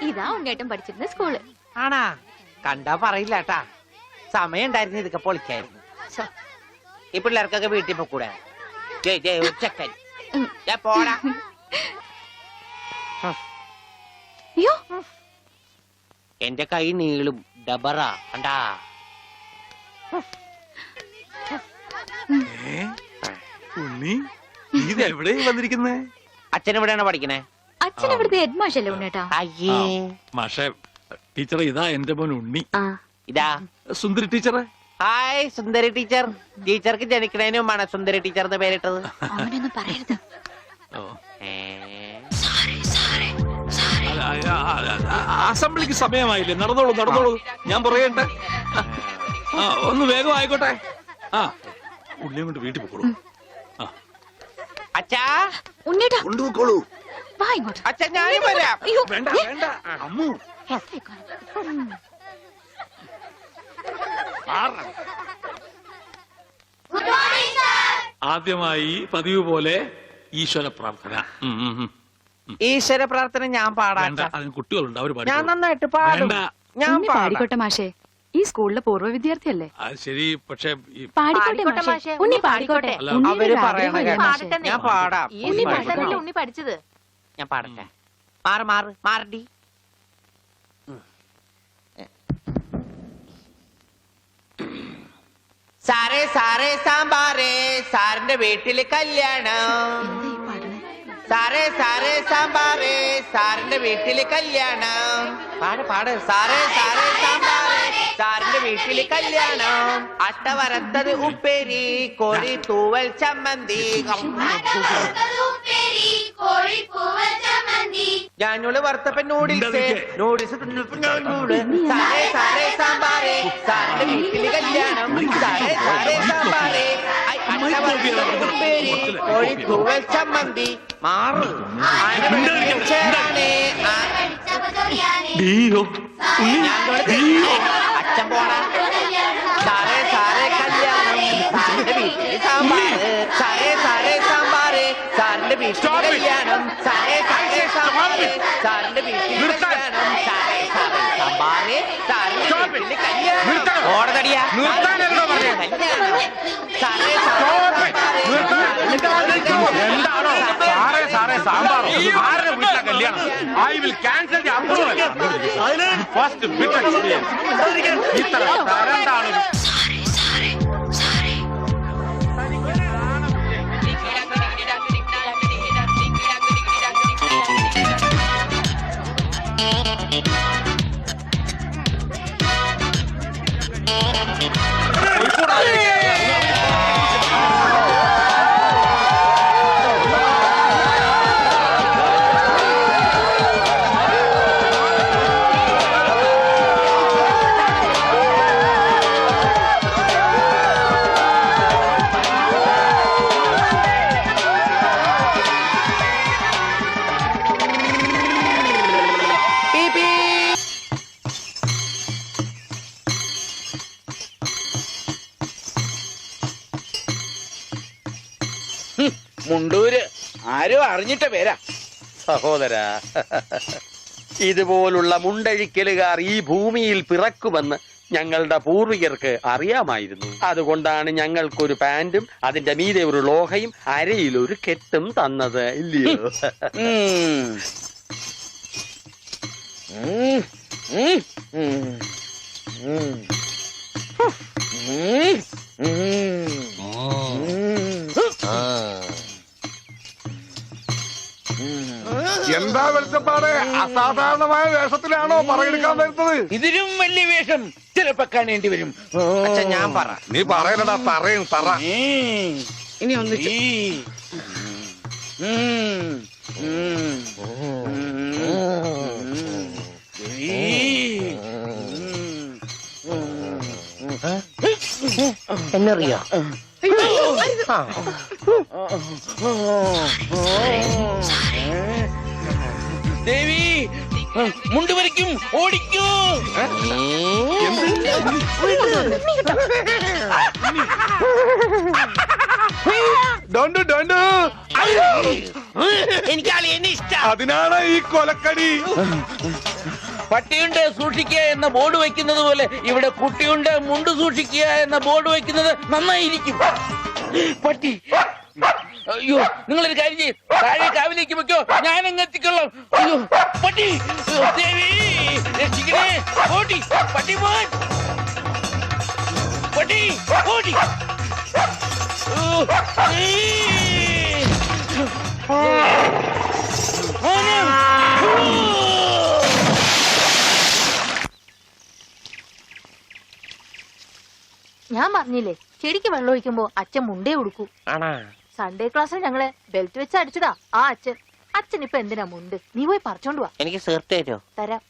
ഇതാ ഉണ്ണേട്ടൻ പഠിച്ചിരുന്ന സ്കൂള്. ആണാ? കണ്ടാ പറയില്ല കേട്ടാ. സമയം ഉണ്ടായിരുന്നു ഇതൊക്കെ പൊളിക്കായിരുന്നു. ഈ പിള്ളേർക്കൊക്കെ വീട്ടിൽ പോക്കൂടെ? ചെക്കൻ പോടാ. എന്റെ കൈ നീളും ഡബറ കണ്ടാ. ഉണ്ണി ഇത് എവിടെ വന്നിരിക്കുന്നേ? അച്ഛൻ എവിടെയാണ് പഠിക്കണേ? അച്ഛൻ ഇവിടുത്തെ ഹെഡ് മാഷല്ലേ ഉണ്ണേട്ടാ? അയ്യേ മാഷേ, ടീച്ചറെ ഇതാ എന്റെ മോൻ ഉണ്ണി. ഇതാ സുന്ദരി ടീച്ചറെ. ഹായ് സുന്ദരി ടീച്ചർ. ടീച്ചർക്ക് ജനിക്കണേന് മുമ്പാണ് സുന്ദരി ടീച്ചർ എന്ന് പേരിട്ടത്. അവനൊന്നും പറയരുത്. അസംബ്ലിക്ക് സമയമായില്ലേ? നടന്നോളൂ നടന്നോളൂ, ഞാൻ പറയട്ടെ. ഒന്ന് വേഗം ആയിക്കോട്ടെ. ഉള്ളിയും കൊണ്ട് വീട്ടിൽ പോക്കോളൂ. അച്ഛാ ഉണ്ണേട്ടാ കൊണ്ടുപോക്കോളൂ. വാ ഇങ്ങോട്ട്. അച്ഛൻ ഞാനും വരാം. വേണ്ട വേണ്ട അമ്മു. ആദ്യമായി പതിവ് പോലെ ഈശ്വര പ്രാർത്ഥന. ഈശ്വര പ്രാർത്ഥന ഞാൻ പാടാം. അതിന് കുട്ടികളുണ്ട്, അവർ ഞാൻ നന്നായിട്ട് പാടും. ഞാൻ പാടിക്കോട്ടെ മാഷേ, ഈ സ്കൂളിലെ പൂർവ്വ വിദ്യാർത്ഥിയല്ലേ? ശരി, പക്ഷെ പാടിക്കോട്ടെ മാഷേ, ഉണ്ണി പാടിക്കോട്ടെ. അവര് പറയണ ഞാൻ പാടാം. ഉണ്ണി പഠിച്ചത്. ഞാൻ പാടട്ടെ. മാറ് മാറ് മാറടി. സാറേ സാറേ സാമ്പാറേ സാറിന്റെ വീട്ടില് കല്യാണം. സാറേ സാറേ സാമ്പാറേ സാറിന്റെ വീട്ടില് കല്യാണം. പാട് പാട്. സാറേ സാറേ സാമ്പാറേ സാറിന്റെ വീട്ടില് കല്യാണം. അട്ട വരത്തത് ഉപ്പേരി കോഴി തൂവൽ ചമ്മന്തി. ഞാനോട് വറുത്തപ്പൻ നൂഡിൽസ് നൂഡിൽസ്. സാറേ സാറേ സാമ്പാറേ സാറിന്റെ വീട്ടില് കല്യാണം. സാറേ സാറേ സാമ്പാറേ ഉപ്പേരി കോഴി തൂവൽ ചമ്മന്തി. മാറ് അച്ഛൻ പോടാ. സാറേ സാറേ കല്യാണം സാറിന്റെ വീട്ടില് സാമ്പാറ്. സാറേ സാറേ സാമ്പാറ് സാറിന്റെ വീട്ടില് കല്യാണം. സാറേ സാറേ സാമ്പാറ് സാറിന്റെ വീട്ടില് കല്യാണം. സാറേ സാറേ സാമ്പാറ് സാറിന്റെ വീട്ടില് കല്യാണം. ഓടതടിയാ കല്യാണം. സാറേ സാറേ സാറേ സാമ്പാറോ ആരുടെ വീട്ടിലെ കല്യാണം? I will cancel the approval. First bit experience. ഇത്ര തരണ്ടാണ്. മുണ്ടൂര് ആരോ അറിഞ്ഞിട്ട പേരാ സഹോദര. ഇതുപോലുള്ള മുണ്ടഴിക്കലുകാർ ഈ ഭൂമിയിൽ പിറക്കുമെന്ന് ഞങ്ങളുടെ പൂർവികർക്ക് അറിയാമായിരുന്നു. അതുകൊണ്ടാണ് ഞങ്ങൾക്കൊരു പാന്റും അതിന്റെ മീതെ ഒരു ലോഹയും അരയിലൊരു കെട്ടും തന്നത്, ഇല്ലയോ? എന്താ വെളിച്ചപ്പാട്? അസാധാരണമായ വേഷത്തിലാണോ പറയെടുക്കാൻ വരുന്നത്? ഇതിലും വലിയ വേഷം ചിലപ്പോ കാണേണ്ടി വരും. അച്ഛൻ ഞാൻ പറ. നീ പറയലടാ, പറയും പറ. ഇനി ഒന്ന് എന്നറിയോ? ദേവി മുണ്ടുവരയ്ക്കും ഓടിക്കൂ. ഡോണ്ടു എനിക്ക് അളിയനെ ഇഷ്ടാ. അതിനാണ് ഈ കൊലക്കടി. പട്ടിയുണ്ട് സൂക്ഷിക്കുക എന്ന ബോർഡ് വെക്കുന്നത് പോലെ ഇവിടെ കുട്ടിയുണ്ട് മുണ്ട് സൂക്ഷിക്കുക എന്ന ബോർഡ് വെക്കുന്നത് നന്നായിരിക്കും. പട്ടി, അയ്യോ നിങ്ങളൊരു കാര്യം ചെയ്യും, താഴെ കാവിലേക്ക് വെക്കോ, ഞാൻ അങ്ങ് എത്തിക്കൊള്ളാം. അയ്യോ പട്ടി, ദേവി രക്ഷിക്കണേ. ഓടി പട്ടി, പോൻ പട്ടി, ഓടി. ഞാൻ പറഞ്ഞില്ലേ ചെടിക്ക് വെള്ളം ഒഴിക്കുമ്പോ അച്ഛൻ മുണ്ടേ ഉടുക്കൂ. സൺഡേ ക്ലാസ്സിൽ ഞങ്ങളെ ബെൽറ്റ് വെച്ച് അടിച്ചതാ ആ അച്ഛൻ. അച്ഛൻ ഇപ്പൊ എന്തിനാ മുണ്ട്? നീ പോയി പറിച്ചോണ്ട് വാ. എനിക്ക് സേർട്ട് തരോ? തരാം.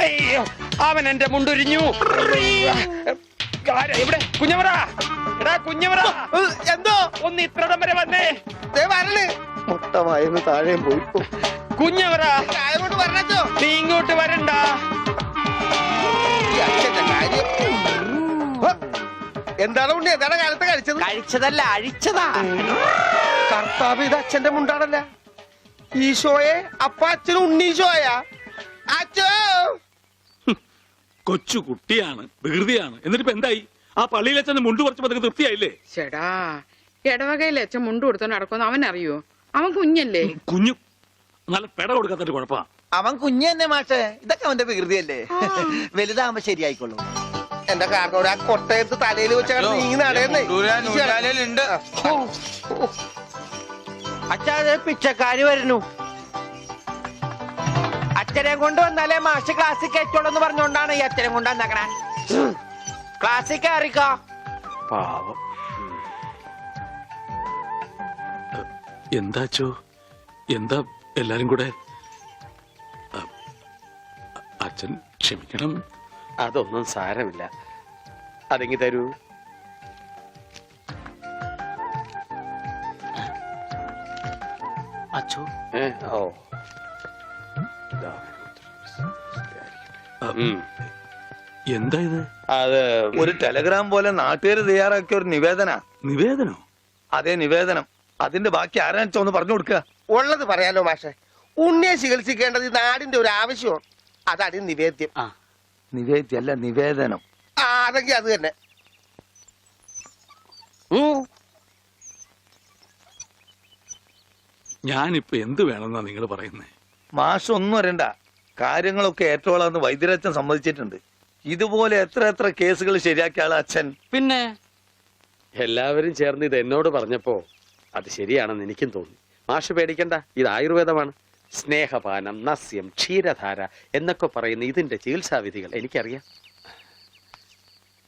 അയ്യോ, അവൻ എന്റെ മുണ്ടൊരിഞ്ഞു. ഇവിടെ കുഞ്ഞവറ, എടാ കുഞ്ഞവറ, എന്തോ ഒന്ന് ഇത്രടം വരെ വന്നേ. മൊത്തമായിരുന്നു താഴെയും പോയി. കുഞ്ഞവറ, പറഞ്ഞോ നീ ഇങ്ങോട്ട് വരണ്ട. എന്താണ് ഉണ്ണി, എന്താണ് കാലത്ത് കഴിച്ചത്? കഴിച്ചതല്ല, അഴിച്ചതാ. കർത്താവ്, ഇത് അച്ഛന്റെ മുണ്ടാണല്ല. ഈശോയെ, അപ്പ അച്ഛനും ഉണ്ണീശോയാ? അച്ഛോ, കൊച്ചു കുട്ടിയാണ്, വികൃതിയാണ്. എന്നിട്ടിപ്പോ എന്തായി? ആ പള്ളിയിൽ അച്ഛൻ മുണ്ട് കുറച്ചപ്പോ നിങ്ങൾക്ക് തൃപ്തിയായില്ലേ? ചേടാ, ഇടവകയിലെ അച്ഛൻ മുണ്ട് കൊടുത്തോണ്ട് നടക്കുമെന്ന് അവൻ അറിയോ? അവൻ കുഞ്ഞല്ലേ? കുഞ്ഞു നല്ല പെട കൊടുക്കാത്തൊരു കുഴപ്പാ. അവൻ കുഞ്ഞു തന്നെ മാഷേ, ഇതൊക്കെ അവന്റെ വികൃതിയല്ലേ. വലുതാകുമ്പോ ശരിയായിക്കോളൂ. എന്റെ കാരണോട് ആ കൊട്ടയത്ത് തലയിൽ വെച്ചാൽ നീങ്ങി നടയുന്നേ. അച്ഛാ, പിച്ചക്കാര് വരുന്നു. അച്ഛനെ കൊണ്ട് വന്നാലേ മാഷ് ക്ലാസ്സിൽ കയറ്റോളെന്ന് പറഞ്ഞോണ്ടാണ് ഈ അച്ഛനെ കൊണ്ട് വന്നേക്കണേ. ക്ലാസ്സിൽ കയറിക്കോ. പാവം. എന്താച്ചോ, എന്താ എല്ലാരും കൂടെ? അച്ഛൻ ക്ഷമിക്കണം. അതൊന്നും സാരമില്ല. അതെങ്ങി തരൂ. അച്ഛോ, ഓ, എന്താ ഇത്? അത് ഒരു ടെലഗ്രാം പോലെ നാട്ടുകാർ തയ്യാറാക്കിയ ഒരു നിവേദന. നിവേദനോ? അതേ, നിവേദനം. അതിന്റെ ബാക്കി ആരാണെന്ന് ഒന്ന് പറഞ്ഞു കൊടുക്കുക. ഉള്ളത് പറയാലോ മാഷെ. ഉണ്ണിയെ ചികിത്സിക്കേണ്ടത് ഈ നാടിന്റെ ഒരു ആവശ്യമാണ്. അതാണ് ഈ നിവേദ്യം. നിവേദ്യല്ല, നിവേദനം. ആ, അതെങ്കിൽ അത് തന്നെ. ഞാനിപ്പോ എന്ത് വേണമെന്നാ നിങ്ങൾ പറയുന്നേ? മാഷം ഒന്നും വരണ്ട. കാര്യങ്ങളൊക്കെ ഏറ്റോളാന്ന് വൈദ്യരച്ഛൻ സമ്മതിച്ചിട്ടുണ്ട്. ഇതുപോലെ എത്ര എത്ര കേസുകൾ ശരിയാക്കിയ ആളാ അച്ഛൻ. പിന്നെ എല്ലാവരും ചേർന്ന് ഇത് എന്നോട് പറഞ്ഞപ്പോ അത് ശരിയാണെന്ന് എനിക്കും തോന്നി. മാഷ് പേടിക്കണ്ട, ഇത് ആയുർവേദമാണ്. സ്നേഹപാനം, നസ്യം, ക്ഷീരധാര എന്നൊക്കെ പറയുന്ന ഇതിന്റെ ചികിത്സാവിധികൾ എനിക്കറിയാം.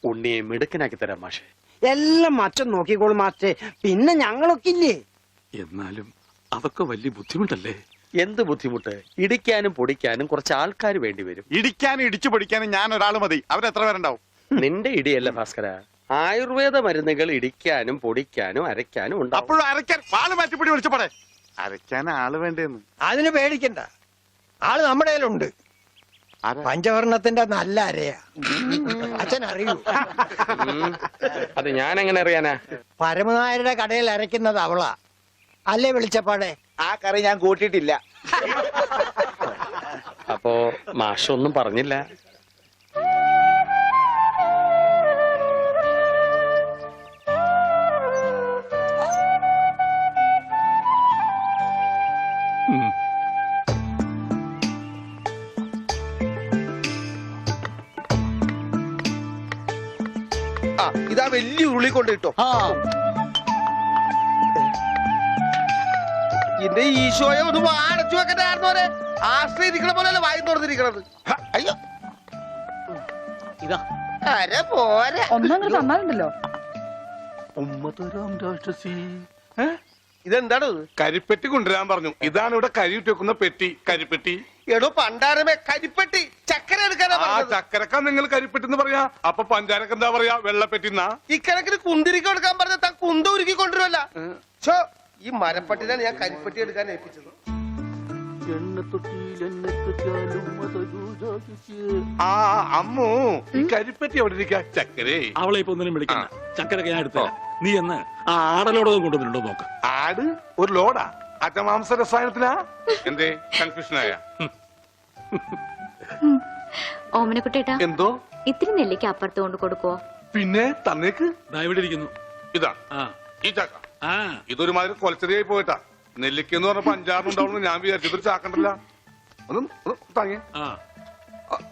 ഉണ്ണിയെ മിടുക്കനാക്കി തരാം മാഷെ. എല്ലാം അച്ഛൻ നോക്കിക്കോളും മാസ്റ്റേ. പിന്നെ ഞങ്ങളൊക്കെ ഇല്ലേ? എന്നാലും അതൊക്കെ വലിയ ബുദ്ധിമുട്ടല്ലേ? എന്ത് ബുദ്ധിമുട്ട്? ഇടിക്കാനും പൊടിക്കാനും കുറച്ച് ആൾക്കാർ വേണ്ടി വരും. ഇടിക്കാനും ഇടിച്ചു പൊടിക്കാനും ഞാൻ ഒരാൾ മതി. അവരെത്ര പേരുണ്ടാവും? നിന്റെ ഇടിയല്ല ഭാസ്കര, ആയുർവേദ മരുന്നുകൾ ഇടിക്കാനും പൊടിക്കാനും അരയ്ക്കാനും ഉണ്ടാവും. അപ്പോഴും അരയ്ക്കാൻ പാല് മാറ്റിപ്പിടി വിളിച്ചപ്പോടെ അരയ്ക്കാൻ ആള് വേണ്ടേന്ന്. അതിന് പേടിക്കണ്ട, ആള് നമ്മുടെ കയ്യിലുണ്ട്. പഞ്ചവർണത്തിന്റെ നല്ല അരയാ. അച്ഛൻ അറിയൂ? അത് ഞാൻ എങ്ങനെ അറിയാനാ? പരമനായരുടെ കടയിൽ അരയ്ക്കുന്നത് അവളാ അല്ലേ വെളിച്ചപ്പാടെ? ആ കറി ഞാൻ കൂട്ടിയിട്ടില്ല. അപ്പോ മാഷൊന്നും പറഞ്ഞില്ല. ആ, ഇതാ വലിയ ഉരുളി കൊണ്ട് കിട്ടോ. എന്റെ ഈശോയെ, ഒന്ന് വാടച്ചു വെക്കണ്ടായിരുന്നോരെ. ആശ്രയിരിക്കണ പോലെയല്ല വായി തുറന്നിരിക്കണത്. അയ്യോ, ഇതാ അര പോരെ. ഒന്നങ്ങ് തന്നാലുണ്ടല്ലോ. ഇതെന്താണ് ഇത്? കരിപ്പെട്ടി കൊണ്ടുവരാൻ പറഞ്ഞു. ഇതാണ് ഇവിടെ കരിയിട്ട് വെക്കുന്ന പെട്ടി, കരിപ്പെട്ടി. എടോ പണ്ടാരമേ, കരിപ്പെട്ടി ചക്കര എടുക്കാനാ ആ പറഞ്ഞത്. ചക്കരക്ക നിങ്ങൾ കരിപ്പെട്ടി എന്ന് പറയാ. അപ്പൊ പഞ്ചാരക്ക് എന്താ പറയാ? വെള്ളപ്പെട്ടിന്നാ. ഇക്കണക്കിന് കുന്തിരിക്ക എടുക്കാൻ പറഞ്ഞ താൻ കുന്ത ഉരുക്കി കൊണ്ടുവരുമല്ല. ഈ മരപ്പട്ടിനാണ് ഞാൻ കരിപ്പെട്ടി എടുക്കാൻ ഏൽപ്പിച്ചത്. ആ അമ്മു ഈ കരിപ്പറ്റി എവിടെ ഇരിക്കാ ചക്കരേ? അവളെ ഇപ്പൊ ഒന്നിനും വിളിക്കണ്ട. ചക്കരൊക്കെ ഞാൻ എടുത്തരാം. നീ എന്ന് ആ ആടലോടകം കൊണ്ടുവന്നിട്ടുണ്ടോ നോക്ക്. ആട് ഒരു ലോഡാ? അറ്റമാംസ രസായനത്തിനാ? എന്തേ കൺഫ്യൂഷനായ? ഓമനക്കുട്ടേട്ടാ, എന്തോ? ഇത്തിരി നെല്ലിക്ക അപ്പുറത്ത് കൊണ്ട് കൊടുക്കുവോ? പിന്നെ തന്നേക്ക്. ദാ ഇവിടെ ഇരിക്കുന്നു. ഇതാ ആ ഈ ചക്ക. ആ ഇതൊരുമാതിരി കൊലച്ചെറിയായി പോയിട്ടാ. നെല്ലിക്ക എന്ന് പറഞ്ഞപ്പോ 5-6 ഉണ്ടാവുന്നു ഞാൻ വിചാരിച്ചു. ഇതൊരു ചാക്കണ്ടല്ല. ഒന്ന് താങ്ങേ. ആ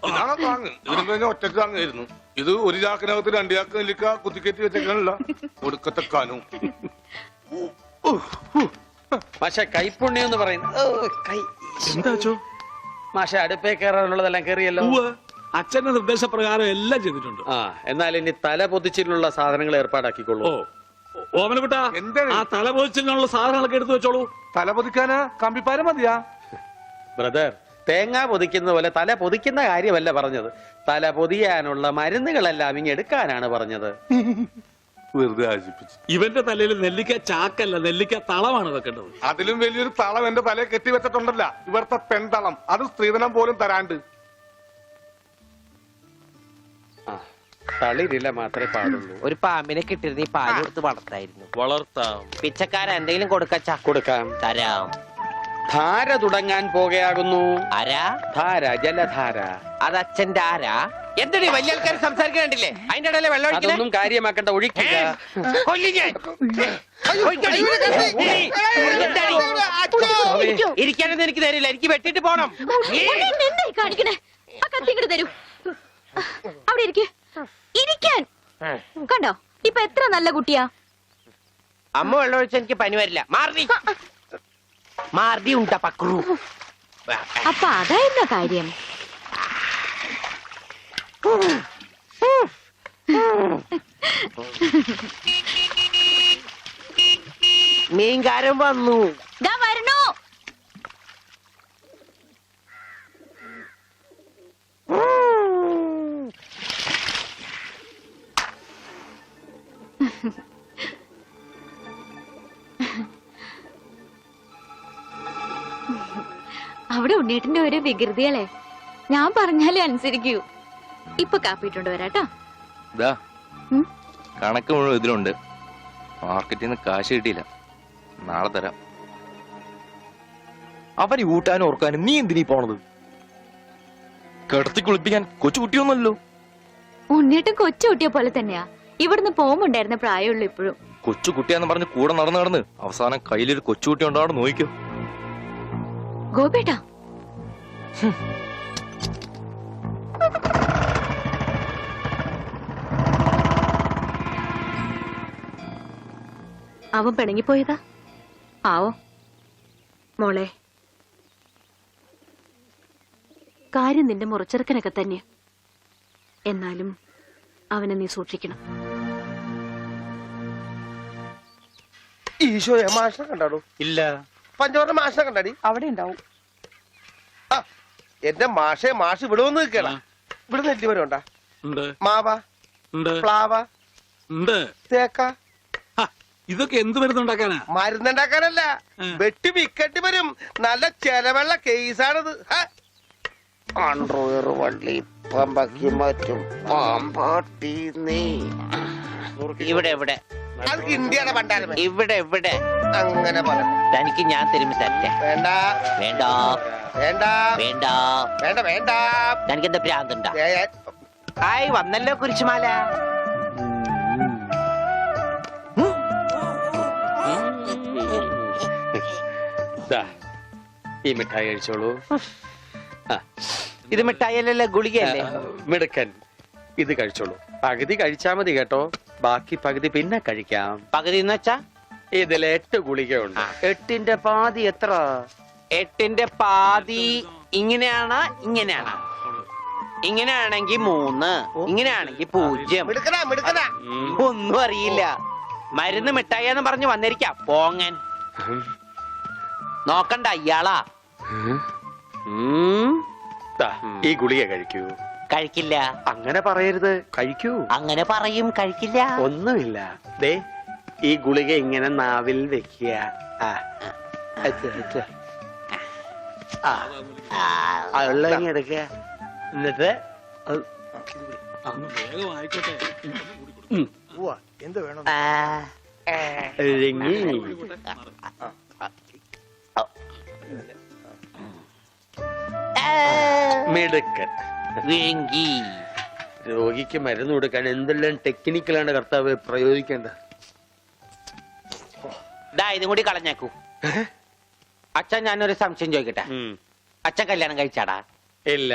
ഇതാണോ താങ്ങ്? ഇതിനും കഴിഞ്ഞാൽ ഒറ്റക്ക് താങ്ങായിരുന്നു. ഇത് ഒരു ചാക്കിനകത്ത് 2 ചാക്ക് നെല്ലിക്ക കുത്തിക്കയറ്റി വെച്ചേക്കാനല്ല. ഒടുക്കത്തെ കാനും. മാഷെ കൈപ്പുണ്യം എന്ന് പറയുന്നത് എന്താ അച്ചോ? മാഷ അടുപ്പേ കയറാനുള്ളതെല്ലാം കയറിയല്ലോ. അച്ഛന്റെ നിർദ്ദേശപ്രകാരം എല്ലാം ചെയ്തിട്ടുണ്ട്. ആ എന്നാൽ ഇനി തല പൊതിച്ചിട്ടുള്ള സാധനങ്ങൾ ഏർപ്പാടാക്കിക്കൊള്ളൂ. ഓ ഓമനക്കുട്ടാ, എന്താണ്? ആ തല പൊതിച്ചിനുള്ള സാധനങ്ങളൊക്കെ എടുത്തു വെച്ചോളൂ. തല പൊതിക്കാനാ കമ്പിപ്പാര മതിയാ? ബ്രദർ, തേങ്ങ പൊതിക്കുന്ന പോലെ തല പൊതിക്കുന്ന കാര്യമല്ല പറഞ്ഞത്. തല പൊതിയാനുള്ള മരുന്നുകളെല്ലാം ഇങ്ങെടുക്കാനാണ് പറഞ്ഞത്. വെറുതെ ആശിപ്പിച്ചു. ഇവന്റെ തലയിൽ നെല്ലിക്ക ചാക്കല്ല, നെല്ലിക്ക തളമാണ് വെക്കേണ്ടത്. അതിലും വലിയൊരു തളം എന്റെ തലയെ കെട്ടി വെച്ചിട്ടുണ്ടല്ല. ഇവിടുത്തെ പെൺതളം. അത് സ്ത്രീധനം പോലും തരാണ്ട്. തളിരില മാത്രമേ പാടുള്ളൂ. ഒരു പാമ്പിനെ കിട്ടിയിരുന്ന ഈ പാല് കൊടുത്ത് വളർത്തായിരുന്നു. വളർത്താം. പിച്ചക്കാരൻ എന്തെങ്കിലും കൊടുക്കച്ചാ? കൊടുക്കാം. തരാം. ധാര തുടങ്ങാൻ പോകുകയാകുന്നു. ആരാ? ധാര, ജലധാര. അത് അച്ഛന്റെ ആരാ? എന്താണ് വലിയ ആൾക്കാർ സംസാരിക്കണ്ടില്ലേ? അതിന്റെ ഇടയിലെ വെള്ളം ഒഴിക്കണേ? അതൊന്നും കാര്യമാക്കണ്ട, ഒഴിക്കുക. കൊല്ലി ഞാൻ. ഒഴിക്കടി. എന്താണ്? ഇരിക്കാനൊന്നും എനിക്ക് തരില്ല. എനിക്ക് വെട്ടിട്ട് പോണം. എന്തായി കാണിക്കണേ? ആ കത്തി ഇങ്ങോട്ട് തരൂ. അവിടെ ഇരിക്കാൻ കണ്ടോ? ഇപ്പൊ എത്ര നല്ല കുട്ടിയാ. അമ്മ വെള്ളം ഒഴിച്ച എനിക്ക് പനി വരില്ല. മാറി മാറി ഉണ്ടാ പക്രു. അപ്പൊ അതായിരുന്ന കാര്യം. മീൻകാരൻ വന്നു. ദാ വരണു. അവിടെ ഉണ്ണീട്ടിന്റെ ഒരു വികൃതികളെ ഞാൻ പറഞ്ഞാലേ അനുസരിക്കൂ. ഇപ്പൊ കാപ്പിട്ടുണ്ട് വരാട്ടോ. കണക്ക് മുഴുവൻ ഇതിലുണ്ട്. മാർക്കറ്റിൽ നിന്ന് കാശ് കിട്ടിയില്ല. നാളെ തരാം. അവന് ഊട്ടാനും ഓർക്കാനും നീ എന്തിനീ പോണത്? കിടത്തി കുളിപ്പിക്കാൻ കൊച്ചുകുട്ടിയൊന്നുമല്ലോ. ഉണ്ണീട്ടും കൊച്ചുകുട്ടിയെ പോലെ തന്നെയാ. ഇവിടുന്ന് പോകുമ്പോണ്ടായിരുന്ന പ്രായമുള്ളൂ ഇപ്പോഴും. കൊച്ചുകുട്ടിയാന്ന് പറഞ്ഞ് കൂടെ നടന്ന് അവസാനം കയ്യിലൊരു കൊച്ചുകുട്ടി ഉണ്ടാവും. നോക്കിക്കോ ഗോപേട്ടാ. അവൻ പിണങ്ങിപ്പോയതാ ആവോ? മോളെ, കാര്യം നിന്റെ മുറച്ചെറുക്കനൊക്കെ തന്നെ. എന്നാലും അവനെ നീ സൂക്ഷിക്കണം. ഈശോയെ മാഷിനെ കണ്ടാടോ? ഇല്ല. പഞ്ചവർണ്ണ മാഷിനെ കണ്ടാടി? അവിടെ ഉണ്ടാവും. എന്റെ മാഷെ, മാഷ് ഇവിടെ വന്ന് നിൽക്കണ. ഇവിടെ നെല്ലിമരം ഉണ്ടാ? ഉണ്ട്, മാവ, ഉണ്ട്, പ്ലാവ, ഉണ്ട്. തേക്ക. ഇതൊക്കെ എന്ത് മരുന്നുണ്ടാക്കാനാ? മരുന്നുണ്ടാക്കാനല്ല, വെട്ടി വിക്കട്ടി വരും. നല്ല ചെലവുള്ള കേസാണിത്. അണ്ടർവെയർ വള്ളി പമ്പക്കി മറ്റും പാമ്പാട്ടി നീ. ഇവിടെ ഇവിടെ അത് ഇന്ത്യയുടെ പണ്ടാരം. ഇവിടെ ഇവിടെ അങ്ങനെ പറ. തനിക്ക് ഞാൻ തരുമ്പോ തരട്ടെ. വേണ്ട വേണ്ട വേണ്ട വേണ്ട വേണ്ട വേണ്ട. തനിക്ക് എന്താ ഭ്രാന്തുണ്ടാ? ആയി വന്നല്ലോ കുരിശുമാല. ഈ മിഠായി കഴിച്ചോളൂ. ഇത് മിഠായിയല്ലല്ലോ, ഗുളികയല്ലേ? മിടുക്കൻ. ഇത് കഴിച്ചോളൂ. പകുതി കഴിച്ചാ മതി കേട്ടോ. ബാക്കി പകുതി പിന്നെ കഴിക്കാം. പകുതി എന്ന് വെച്ചാ? ഇതിൽ 8 ഗുളികയുണ്ട്. 8ന്റെ പാതി എത്ര? 8ന്റെ പാതി ഇങ്ങനെയാണ്. ഇങ്ങനെയാണ്. ഇങ്ങനെയാണെങ്കി 3, ഇങ്ങനെയാണെങ്കി 0. മിടുക്കനാ മിടുക്കനാ. ഒന്നും അറിയില്ല. മരുന്ന് മിഠായിന്ന് പറഞ്ഞു വന്നിരിക്കാം പോങ്ങൻ. നോക്കണ്ട ഇയാളാ. ഈ ഗുളിക കഴിക്കൂ. കഴിക്കില്ല. അങ്ങനെ പറയരുത്, കഴിക്കൂ. അങ്ങനെ പറയും, കഴിക്കില്ല. ഒന്നുമില്ല. ദേ ഈ ഗുളിക ഇങ്ങനെ നാവിൽ വെക്കുക. വെള്ളം എടുക്കുക എന്നിട്ട് ഒന്ന് വേഗം ആയിക്കോട്ടെ എന്ത് വേണം ഇറങ്ങി. മിടുക്കൻ. രോഗിക്ക് മരുന്ന് കൊടുക്കാൻ എന്തെല്ലാം ടെക്നിക്കലാണ് കർത്താവ് പ്രയോഗിക്കേണ്ടത്. ഇതും കൂടി കളഞ്ഞേക്കൂ. അച്ഛൻ ഞാനൊരു സംശയം ചോദിക്കട്ടെ. അച്ഛൻ കല്യാണം കഴിച്ചാടാ? ഇല്ല.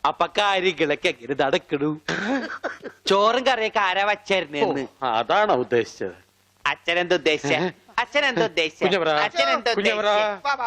അപ്പൊ കാര്യങ്ങളൊക്കെ എങ്ങനെ നടക്കണു? ചോറും കറിയൊക്കെ ആരാ വച്ചായിരുന്നെന്ന്? അതാണോ ഉദ്ദേശിച്ചത്? അച്ഛനെന്താ ഉദ്ദേശിച്ച? അച്ഛനെന്താ ഉദ്ദേശിച്ച? കുഞ്ഞവരാ, അച്ഛനെന്താ കുഞ്ഞവരാ. ഉദ്ദേശിച്ച?